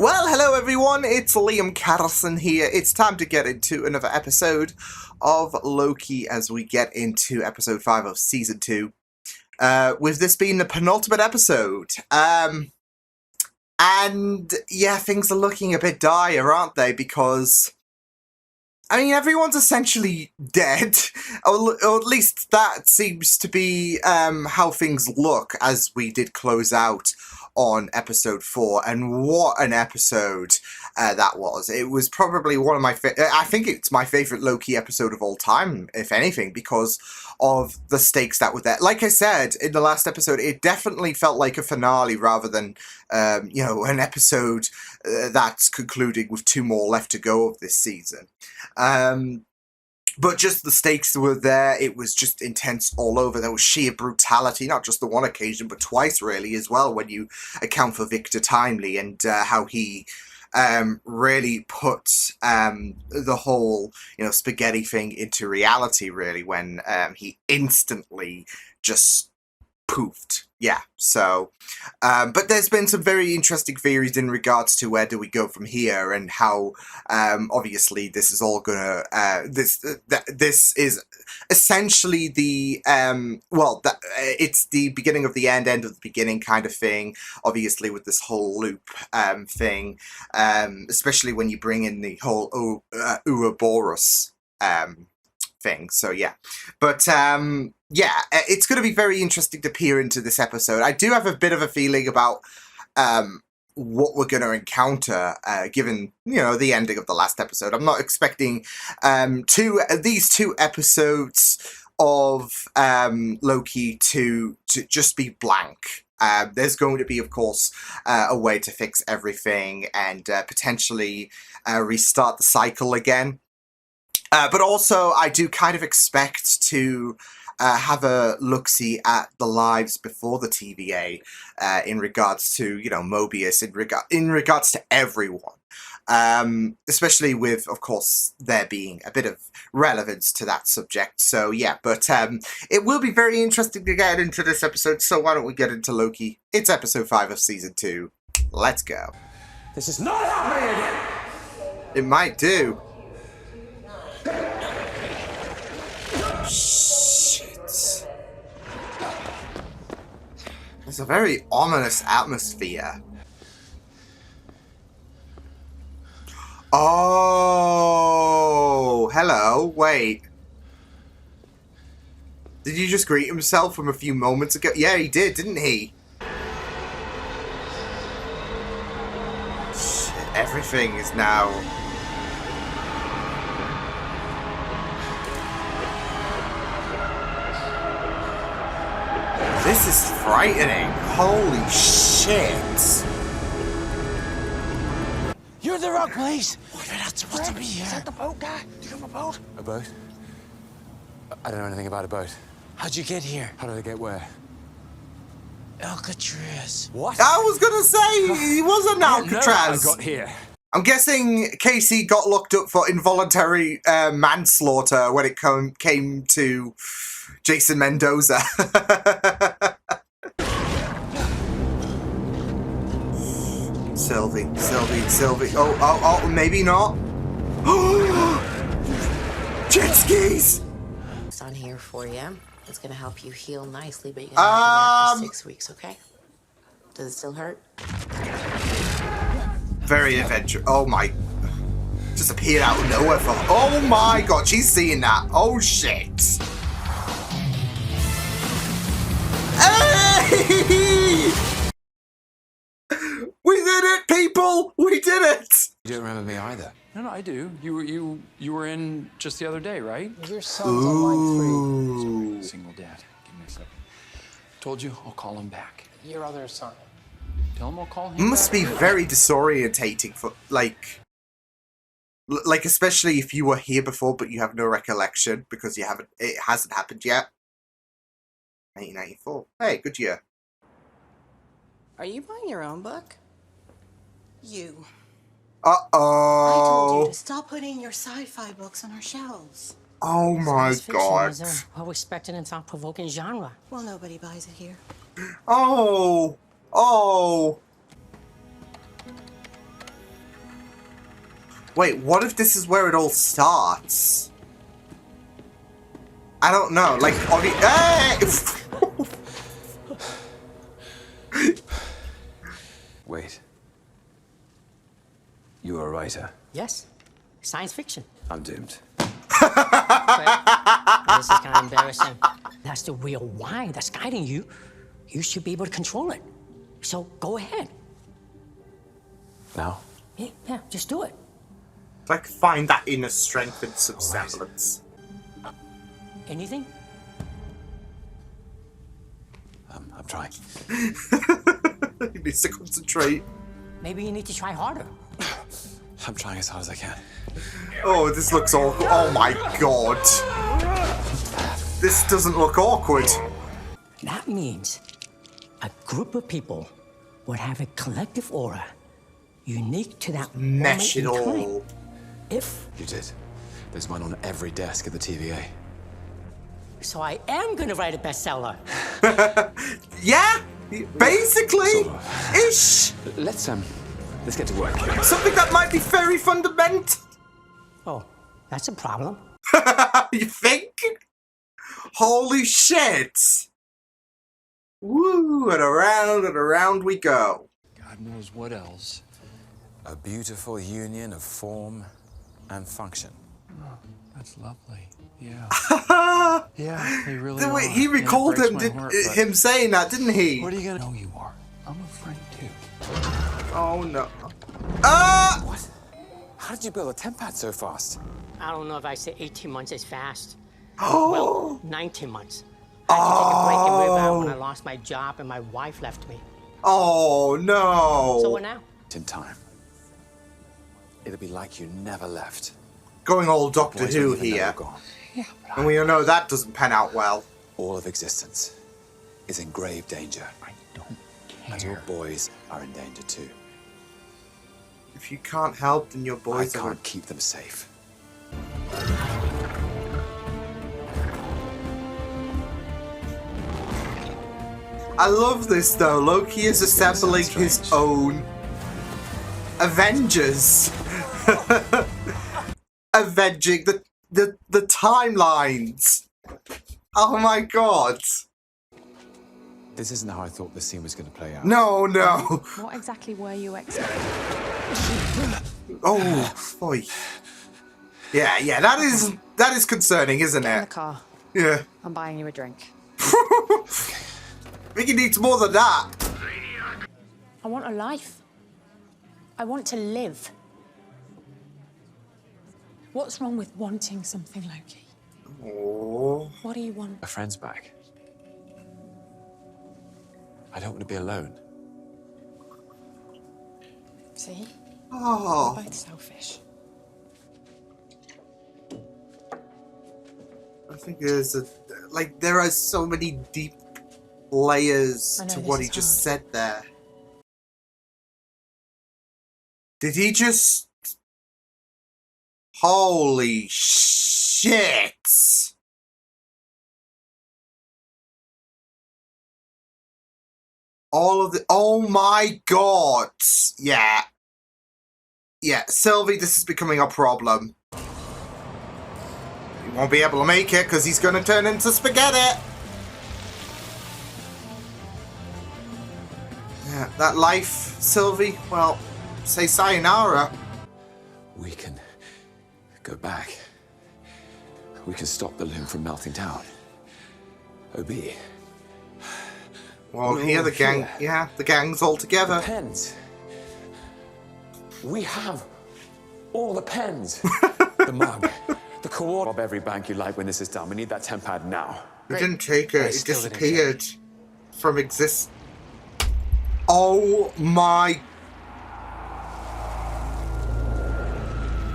Well, hello everyone, it's Liam Carlson here. It's time to get into another episode of Loki as we get into episode 5 of season 2. With this being the penultimate episode. And yeah, things are looking a bit dire, aren't they? Because, I mean, everyone's essentially dead. Or at least that seems to be how things look as we did close out on episode 4, and what an episode that was. It was probably one of my I think it's my favourite Loki episode of all time, if anything, because of the stakes that were there. Like I said in the last episode, it definitely felt like a finale rather than, you know, an episode that's concluding with 2 more left to go of this season. But just the stakes were there. It was just intense all over. There was sheer brutality, not just the one occasion, but twice really as well, when you account for Victor Timely and how he really put the whole, you know, spaghetti thing into reality, really, when he instantly just poofed. Yeah, so, but there's been some very interesting theories in regards to where do we go from here, and how, obviously this is all gonna, this is essentially the, it's the beginning of the end of the beginning kind of thing, obviously with this whole loop, thing, especially when you bring in the whole Ouroboros, thing, so yeah. But, yeah, it's going to be very interesting to peer into this episode. I do have a bit of a feeling about what we're going to encounter, given, you know, the ending of the last episode. I'm not expecting these 2 episodes of Loki to just be blank. There's going to be, of course, a way to fix everything and potentially restart the cycle again. But also, I do kind of expect to have a look-see at the lives before the TVA in regards to, you know, Mobius, in regards to everyone. Especially with, of course, there being a bit of relevance to that subject. So, yeah, but it will be very interesting to get into this episode, so why don't we get into Loki? It's episode 5 of season 2. Let's go. This is not happening again! It might do. Shit. It's a very ominous atmosphere. Oh, hello. Wait. Did you just greet himself from a few moments ago? Yeah, he did, didn't he? Shit, everything is now... This is frightening. Holy shit. You're the wrong place. What are not supposed to be here? Is that the boat guy? Do you have a boat? A boat? I don't know anything about a boat. How'd you get here? How did I get where? Alcatraz. What? I was gonna say, he wasn't Alcatraz. I got here. I'm guessing Casey got locked up for involuntary manslaughter when it came to Jason Mendoza. Sylvie. Oh, maybe not. Jet skis! It's on here for you. It's gonna help you heal nicely, but you're gonna have to wait for 6 weeks, okay? Does it still hurt? Very adventurous. Oh my. Just appeared out of nowhere for. Oh my god, she's seeing that. Oh shit. Hey! We did it, people! We did it! You don't remember me either. No, I do. You were in just the other day, right? Your son's on line 3. Single dad. Give me a second. Told you, I'll call him back. Your other son. Tell him I'll call him It must back. be very disorientating for, like, especially if you were here before but you have no recollection because it hasn't happened yet. 1994. Hey, good year. Are you buying your own book? You. I told you Uh-oh. to stop putting your sci-fi books on our shelves. Oh my Science fiction god. is a well-respected and thought-provoking genre. Well, nobody buys it here. Oh. Oh. Wait, what if this is where it all starts? I don't know. Like, Wait. You are a writer. Yes, science fiction. I'm doomed. But this is kind of embarrassing. That's the real why that's guiding you. You should be able to control it. So go ahead. Now? Yeah, just do it. Like, find that inner strength and some semblance. Anything? I'm trying. He needs to concentrate. Maybe you need to try harder. I'm trying as hard as I can. Oh, this looks awkward. Oh my god. This doesn't look awkward. That means a group of people would have a collective aura unique to that Mesh it moment in time. all. If You did. There's one on every desk at the TVA. so, I am gonna write a bestseller. Yeah, basically. Sort of. Ish. Let's get to work. Something that might be very fundamental. Oh, that's a problem. You think? Holy shit. Woo, and around we go. God knows what else. A beautiful union of form and function. Oh, that's lovely. Yeah. Yeah, they really The way are. he And it recalled breaks him, my heart, but him saying that, didn't he? What are you gonna know you are? I'm a friend too. Oh no. What? How did you build a tempad so fast? I don't know if I say 18 months is fast. Oh. Well, 19 months. I had to take a break and move out when I lost my job and my wife left me. Oh no. So what now? In time. It'll be like you never left. Going all Doctor Boys Who won't even know here. you're gone. And we all know that doesn't pan out well. All of existence is in grave danger. I don't And your care. boys are in danger too. If you can't help, then your I boys are... can't keep them safe. I love this though. Loki is assembling his own Avengers. Avenging the timelines. Oh my god. This isn't how I thought this scene was going to play out. No, no. What exactly were you expecting? Oh, boy. Yeah, that is concerning, isn't Get in the it? car. Yeah. I'm buying you a drink. I think he needs more than that. I want a life. I want to live. What's wrong with wanting something, Loki? Oh. What do you want? A friend's back. I don't want to be alone. See? Oh. We're both selfish. I think there are so many deep layers I know to this what he is just hard. said there. Did he just... Holy shit! All of the... Oh my god! Yeah. Yeah, Sylvie, this is becoming a problem. He won't be able to make it because he's going to turn into spaghetti. Yeah, that life, Sylvie, well, say sayonara. We can go back. We can stop the loom from melting down. OB. Well, We're here all the gang, here. yeah, the gang's all together. Pens. We have all the pens. The mug. The coordinate of every bank you like when this is done. We need that tempad now. He didn't take it, it still didn't disappeared from exist. Oh my...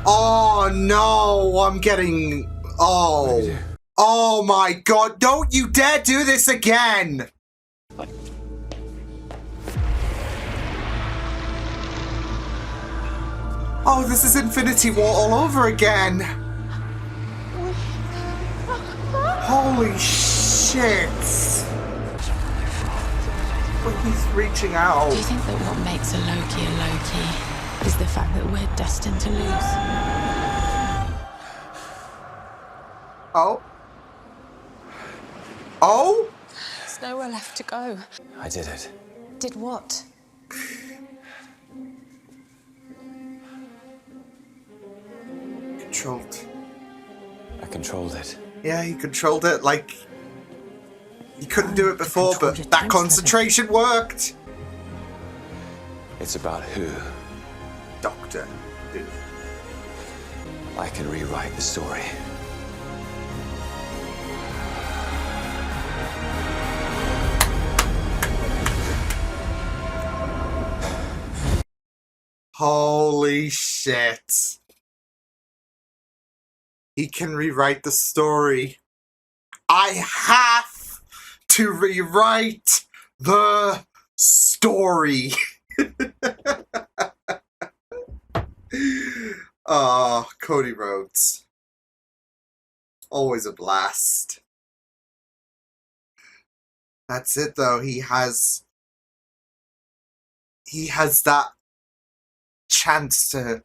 Oh no, I'm getting... Oh. Oh my god, don't you dare do this again! Oh, this is Infinity War all over again! Holy shit! But he's reaching out. Do you think that what makes a Loki is the fact that we're destined to lose. Oh. Oh? There's nowhere left to go. I did it. Did what? Controlled. I controlled it. Yeah, he controlled it like he couldn't do it before, control but your that tense concentration worked. It's about who. Doctor Who. I can rewrite the story. Holy shit. He can rewrite the story. I have to rewrite the story. Oh, Cody Rhodes. Always a blast. That's it though. He has that chance to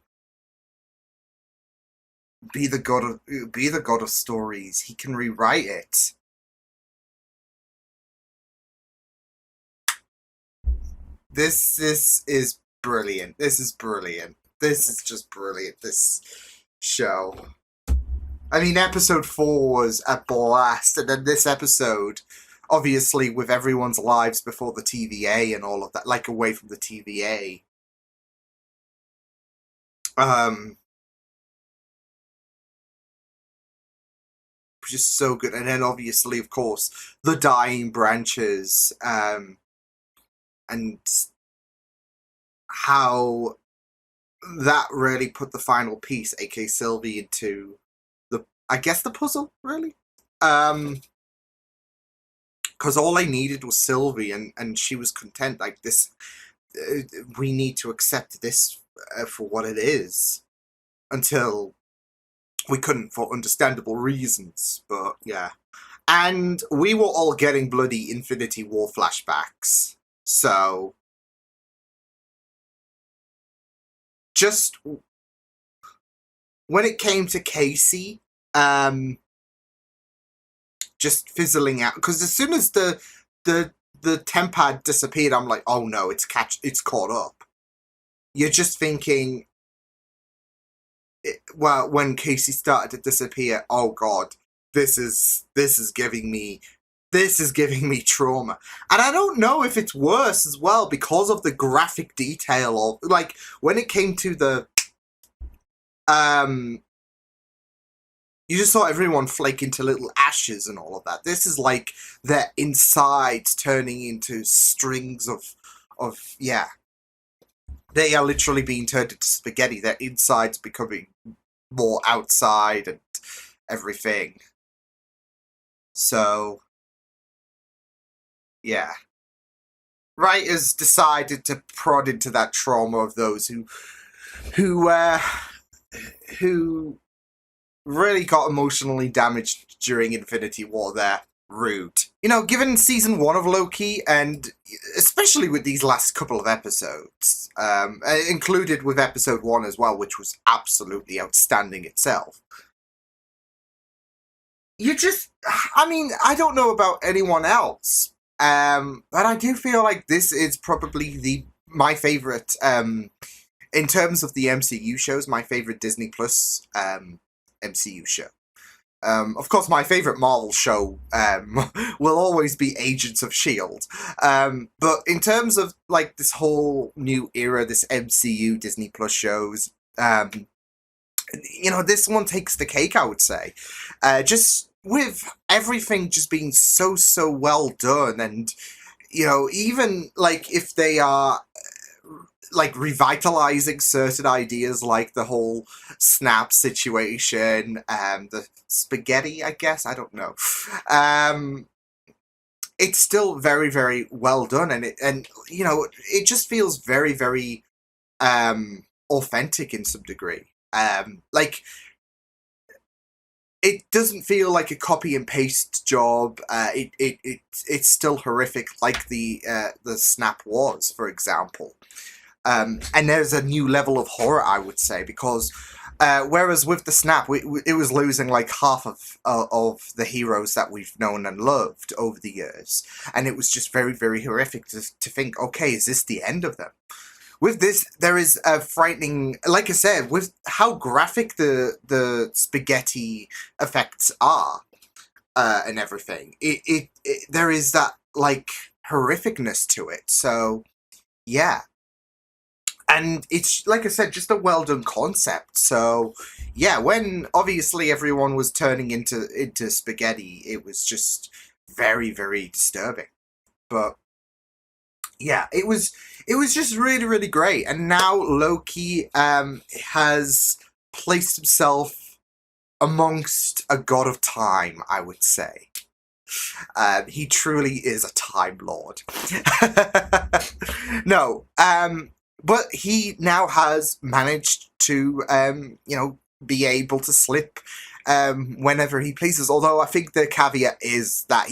be the god of stories. He can rewrite it. This is brilliant. This is brilliant. This is just brilliant. This show. I mean, episode 4 was a blast, and then this episode, obviously with everyone's lives before the TVA and all of that, like away from the TVA. Just so good. And then obviously, of course, the dying branches, and how that really put the final piece, aka Sylvie, into I guess the puzzle, really. Because all I needed was Sylvie, and she was content. Like, this, we need to accept this for what it is, until we couldn't for understandable reasons. But yeah, and we were all getting bloody Infinity War flashbacks. So just when it came to Casey, just fizzling out, because as soon as the tempad disappeared, I'm like, oh no, it's caught up. You're just thinking, well, when Casey started to disappear, oh god, this is giving me trauma. And I don't know if it's worse as well because of the graphic detail of, like, when it came to the you just saw everyone flake into little ashes and all of that. This is like their insides turning into strings of yeah. They are literally being turned into spaghetti. Their insides becoming more outside and everything. So, yeah. Writers decided to prod into that trauma of those who really got emotionally damaged during Infinity War there. Rude. You know, given season 1 of Loki, and especially with these last couple of episodes, included with episode 1 as well, which was absolutely outstanding itself. You just, I mean, I don't know about anyone else, but I do feel like this is probably my favourite, in terms of the MCU shows, my favourite Disney Plus MCU show. Of course, my favourite Marvel show will always be Agents of S.H.I.E.L.D. But in terms of, like, this whole new era, this MCU Disney Plus shows, you know, this one takes the cake, I would say. Just with everything just being so well done, and, you know, even, like, if they are, like, revitalizing certain ideas, like the whole snap situation, the spaghetti, I guess, I don't know. It's still very well done, and you know, it just feels very authentic in some degree. Like, it doesn't feel like a copy and paste job. It's still horrific, like the snap was, for example. And there's a new level of horror, I would say, because whereas with the snap, it was losing like half of the heroes that we've known and loved over the years, and it was just very, very horrific to think, okay, is this the end of them? With this, there is a frightening, like I said, with how graphic the spaghetti effects are and everything. There is that like horrificness to it. So yeah. And it's, like I said, just a well-done concept. So, yeah, when obviously everyone was turning into spaghetti, it was just very, very disturbing. But, yeah, it was just really, really great. And now Loki has placed himself amongst a god of time, I would say. He truly is a Time Lord. No, but he now has managed to, you know, be able to slip whenever he pleases. Although I think the caveat is that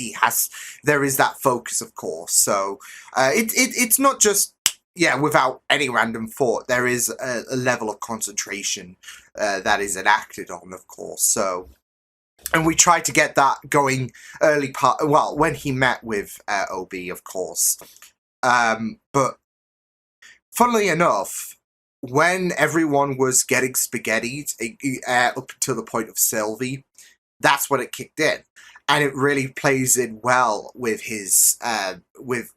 there is that focus, of course. So it's not just, yeah, without any random thought. There is a level of concentration that is enacted on, of course. So, and we tried to get that going well, when he met with OB, of course. But funnily enough, when everyone was getting spaghettied up to the point of Sylvie, that's when it kicked in. And it really plays in well with his, with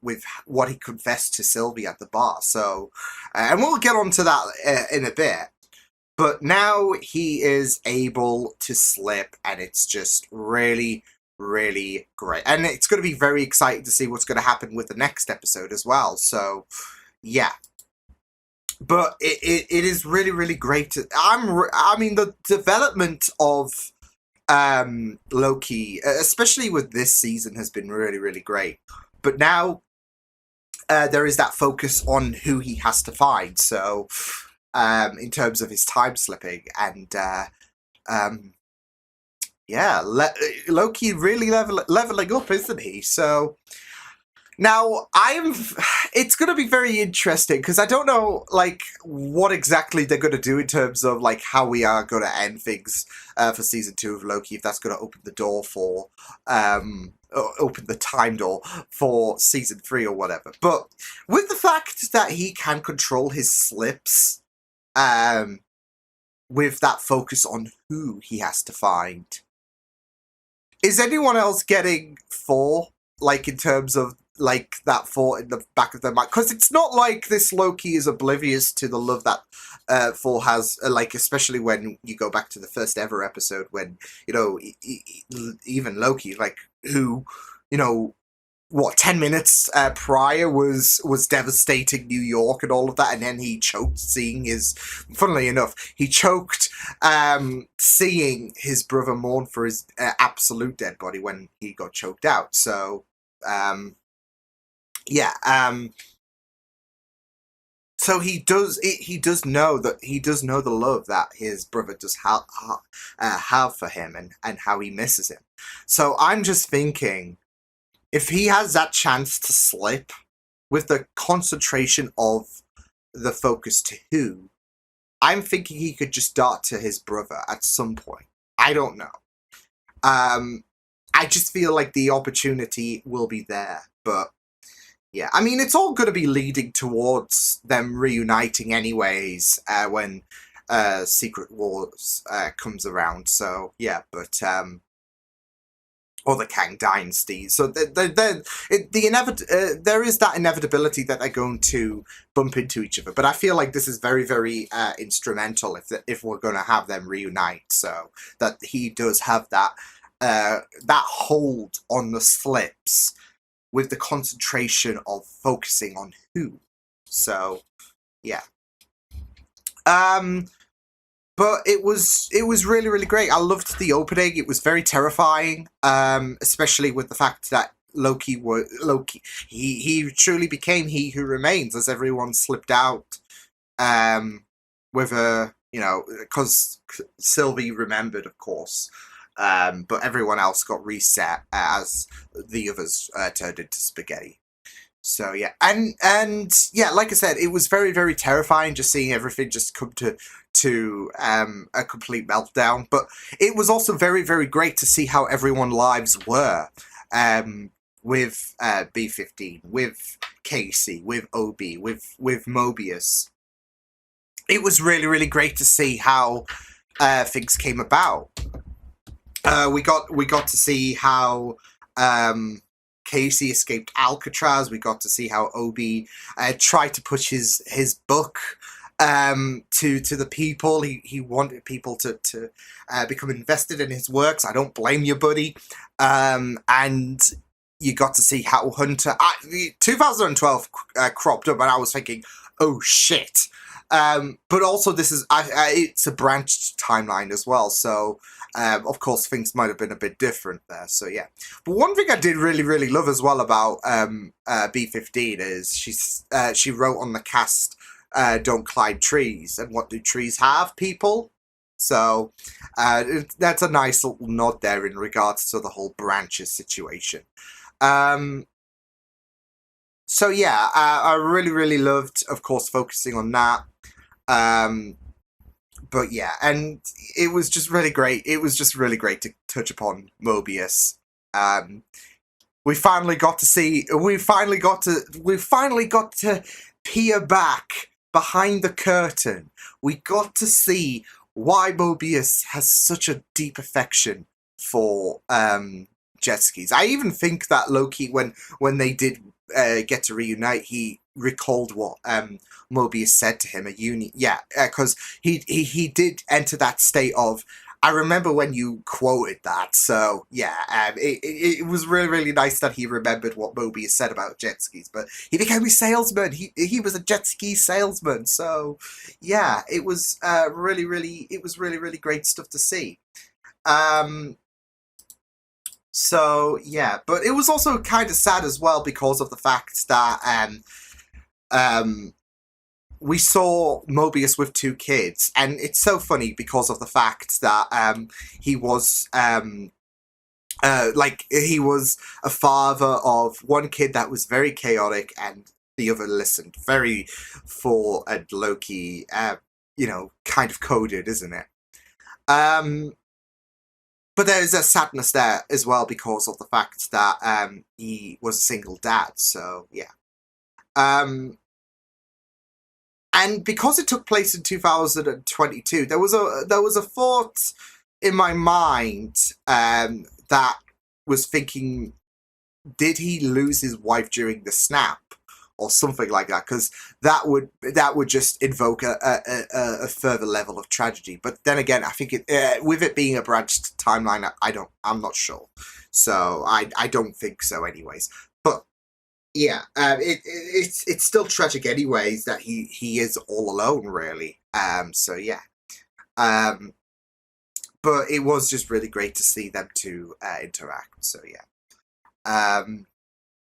what he confessed to Sylvie at the bar. So, and we'll get onto that in a bit. But now he is able to slip, and it's just really, really great. And it's going to be very exciting to see what's going to happen with the next episode as well. So, yeah. But it is really, really great. I mean, the development of Loki, especially with this season, has been really, really great. But now there is that focus on who he has to find. So, in terms of his time slipping, and yeah, Loki really leveling up, isn't he? So. Now, it's going to be very interesting, because I don't know, like, what exactly they're going to do in terms of, like, how we are going to end things for Season 2 of Loki, if that's going to open the door for, open the time door for Season 3 or whatever. But with the fact that he can control his slips, with that focus on who he has to find, is anyone else getting Thor, like, in terms of, like, that thought in the back of their mind? Because it's not like this Loki is oblivious to the love that Thor has, like, especially when you go back to the first ever episode, when, you know, even Loki, like, who, you know, what, 10 minutes prior was devastating New York and all of that, and then he choked seeing his, funnily enough, he choked seeing his brother mourn for his absolute dead body when he got choked out. So, yeah, so he does know the love that his brother does have for him, and how he misses him. So I'm just thinking, if he has that chance to slip with the concentration of the focus to who, I'm thinking he could just dart to his brother at some point. I don't know. I just feel like the opportunity will be there, but yeah, I mean, it's all going to be leading towards them reuniting anyways, when Secret Wars comes around. So yeah, but or the Kang Dynasty. So there is that inevitability that they're going to bump into each other. But I feel like this is very, very instrumental if we're going to have them reunite. So that he does have that that hold on the slips, with the concentration of focusing on who. So, yeah. But it was really, really great. I loved the opening. It was very terrifying, especially with the fact that Loki, he truly became He Who Remains, as everyone slipped out, with a, you know, because Sylvie remembered, of course. But everyone else got reset as the others turned into spaghetti. So yeah, and yeah, like I said, it was very, very terrifying just seeing everything just come to a complete meltdown. But it was also very, very great to see how everyone's lives were, with B-15, with Casey, with Obi, with Mobius. It was really, really great to see how things came about. We got to see how Casey escaped Alcatraz. We got to see how Obi tried to push his book to the people. He wanted people to become invested in his works. I don't blame you, buddy. And you got to see how Hunter... 2012 cropped up, and I was thinking, oh shit. But also this is it's a branched timeline as well, so of course things might have been a bit different there, so yeah. But one thing I did really, really love as well about B-15 is she wrote on the cast, don't climb trees, and what do trees have, people? So that's a nice little nod there in regards to the whole branches situation. So yeah, I really, really loved, of course, focusing on that. But yeah, and it was just really great. It was just really great to touch upon Mobius. We finally got to peer back behind the curtain. We got to see why Mobius has such a deep affection for jet skis. I even think that Loki, when they did get to reunite, he recalled what Mobius said to him because he did enter that state of, I remember when you quoted that. So yeah, it was really, really nice that he remembered what Mobius said about jet skis. But he became a salesman. He was a jet ski salesman. So yeah, it was really, really great stuff to see. So yeah, but it was also kind of sad as well because of the fact that we saw Mobius with 2 kids, and it's so funny because of the fact that he was he was a father of one kid that was very chaotic, and the other listened very full and low-key, kind of coded, isn't it? But there's a sadness there as well because of the fact that he was a single dad, so yeah. And because it took place in 2022, there was a thought in my mind that was thinking, did he lose his wife during the snap or something like that? Because that would just invoke a further level of tragedy. But then again, I think with it being a branched timeline, I'm not sure. So I don't think so, anyways. But yeah, it's still tragic anyways that he is all alone, really. So yeah. But it was just really great to see them two interact. So yeah.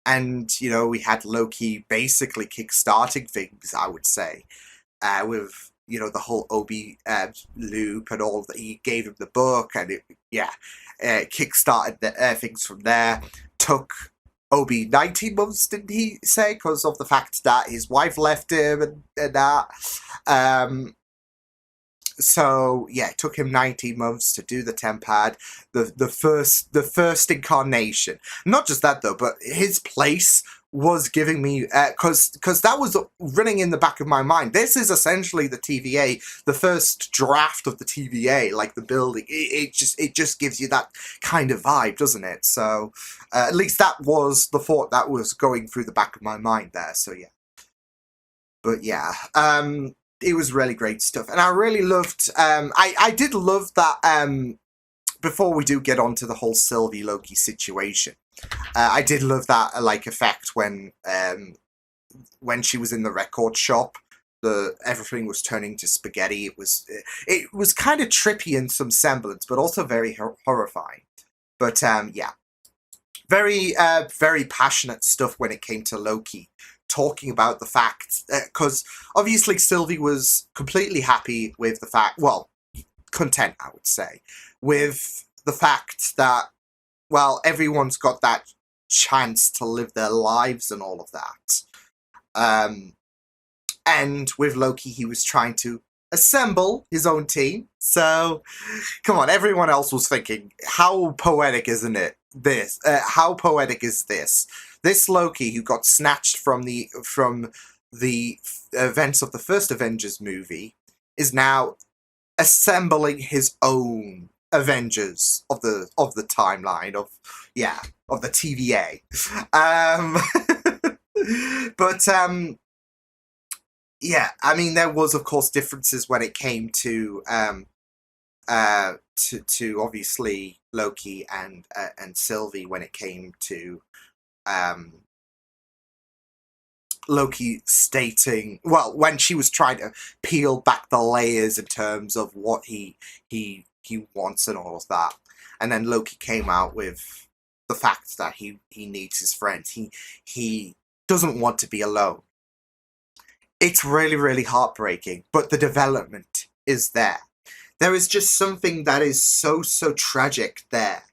And we had Loki basically kick-starting things, I would say, with the whole Obi loop and all that. He gave him the book, and it kick-started things from there. Took Obi 19 months, didn't he say, because of the fact that his wife left him and that. So yeah, it took him 19 months to do the Tempad, the first incarnation. Not just that though, but his place was giving me because that was running in the back of my mind. This is essentially the TVA, the first draft of the TVA, like the building. It just gives you that kind of vibe, doesn't it? So at least that was the thought that was going through the back of my mind there. So yeah, but yeah, it was really great stuff, and I really loved. I did love that. Before we do get on to the whole Sylvie Loki situation. I did love that effect when she was in the record shop, everything was turning to spaghetti. It was kind of trippy in some semblance, but also very horrifying. But yeah, very very passionate stuff when it came to Loki, talking about the fact because obviously Sylvie was completely happy with the fact, well, content, I would say, with the fact that, well, everyone's got that chance to live their lives and all of that. And with Loki, he was trying to assemble his own team. So, come on, everyone else was thinking, how poetic isn't it? How poetic is this? This Loki, who got snatched from the events of the first Avengers movie, is now assembling his own Avengers of the timeline of the TVA. Yeah, I mean, there was, of course, differences when it came to obviously Loki and Sylvie, when it came to Loki stating, well, when she was trying to peel back the layers in terms of what he wants and all of that, and then Loki came out with the fact that he needs his friends. He doesn't want to be alone. It's really, really heartbreaking, but the development is there. There is just something that is so tragic there.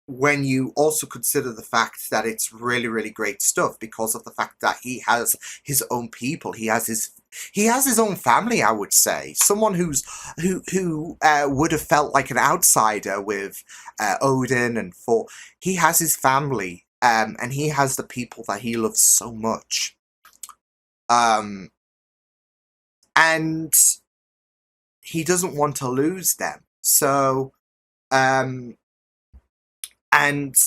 When you also consider the fact that it's really, really great stuff because of the fact that he has his own people, he has his own family, I would say. Someone who would have felt like an outsider with Odin and Thor. He has his family, and he has the people that he loves so much. And he doesn't want to lose them. So, and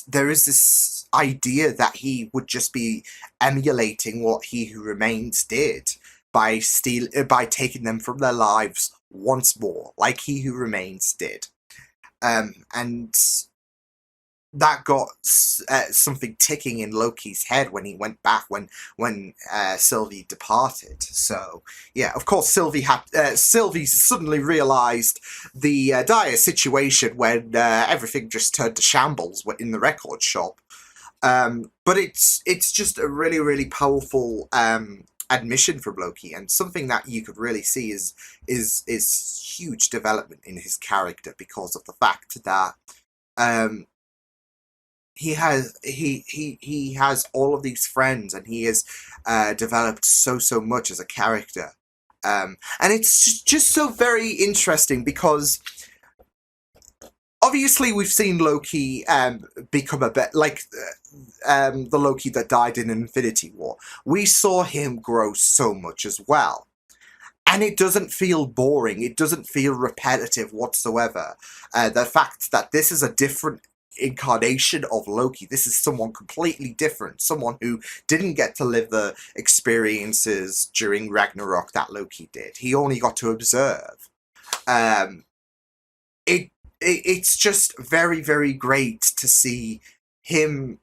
there is this idea that he would just be emulating what He Who Remains did by taking them from their lives once more, like He Who Remains did. And that got something ticking in Loki's head when he went back when Sylvie departed. So yeah, of course Sylvie suddenly realised the dire situation when everything just turned to shambles in the record shop. But it's just a really, really powerful admission from Loki, and something that you could really see is huge development in his character because of the fact that he has all of these friends, and he has developed so much as a character, and it's just so very interesting because obviously we've seen Loki become a bit like the Loki that died in Infinity War. We saw him grow so much as well. And it doesn't feel boring. It doesn't feel repetitive whatsoever. The fact that this is a different incarnation of Loki. This is someone completely different. Someone who didn't get to live the experiences during Ragnarok that Loki did. He only got to observe. It's just very, very great to see him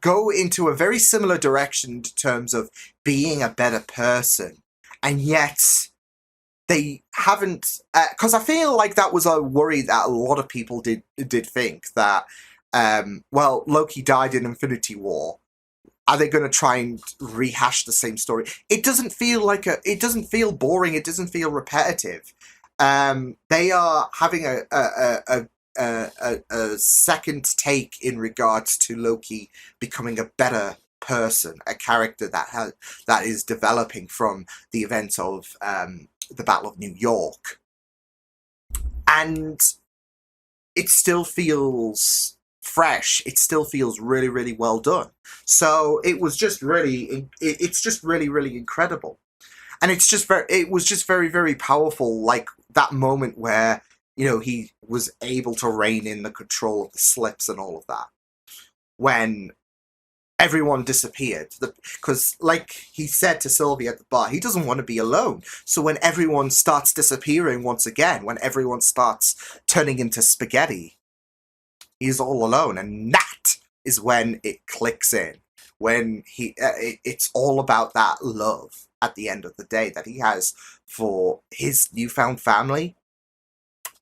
go into a very similar direction in terms of being a better person. And yet, they haven't... Because I feel like that was a worry that a lot of people did think that, well, Loki died in Infinity War. Are they going to try and rehash the same story? It doesn't feel like it doesn't feel boring. It doesn't feel repetitive. They are having a second take in regards to Loki becoming a better person, a character that is developing from the events of the Battle of New York, and it still feels fresh. It still feels really, really well done. So it was just really, it's just really, really incredible, and it was just very, very powerful. Like that moment where, you know, he was able to rein in the control of the slips and all of that when everyone disappeared. Because, like he said to Sylvie at the bar, he doesn't want to be alone. So when everyone starts disappearing once again, when everyone starts turning into spaghetti, he's all alone. And that is when it clicks in. When it's all about that love at the end of the day that he has for his newfound family.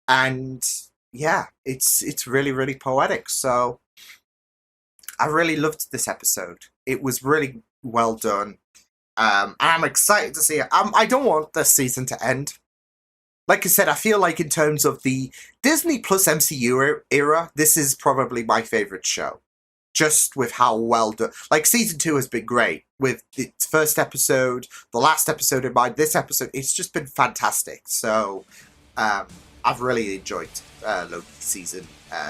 And yeah, it's really, really poetic. So I really loved this episode. It was really well done. And I'm excited to see it. I don't want this season to end. like I said, I feel like in terms of the Disney Plus MCU era, this is probably my favourite show. Just with how well done. Like, season 2 has been great. With its first episode, the last episode in mind, this episode, it's just been fantastic. So, I've really enjoyed Loki season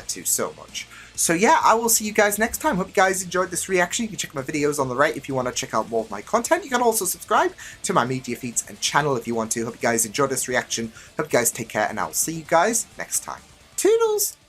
2 so much. So yeah, I will see you guys next time. Hope you guys enjoyed this reaction. You can check my videos on the right if you want to check out more of my content. You can also subscribe to my media feeds and channel if you want to. Hope you guys enjoyed this reaction. Hope you guys take care, and I'll see you guys next time. Toodles!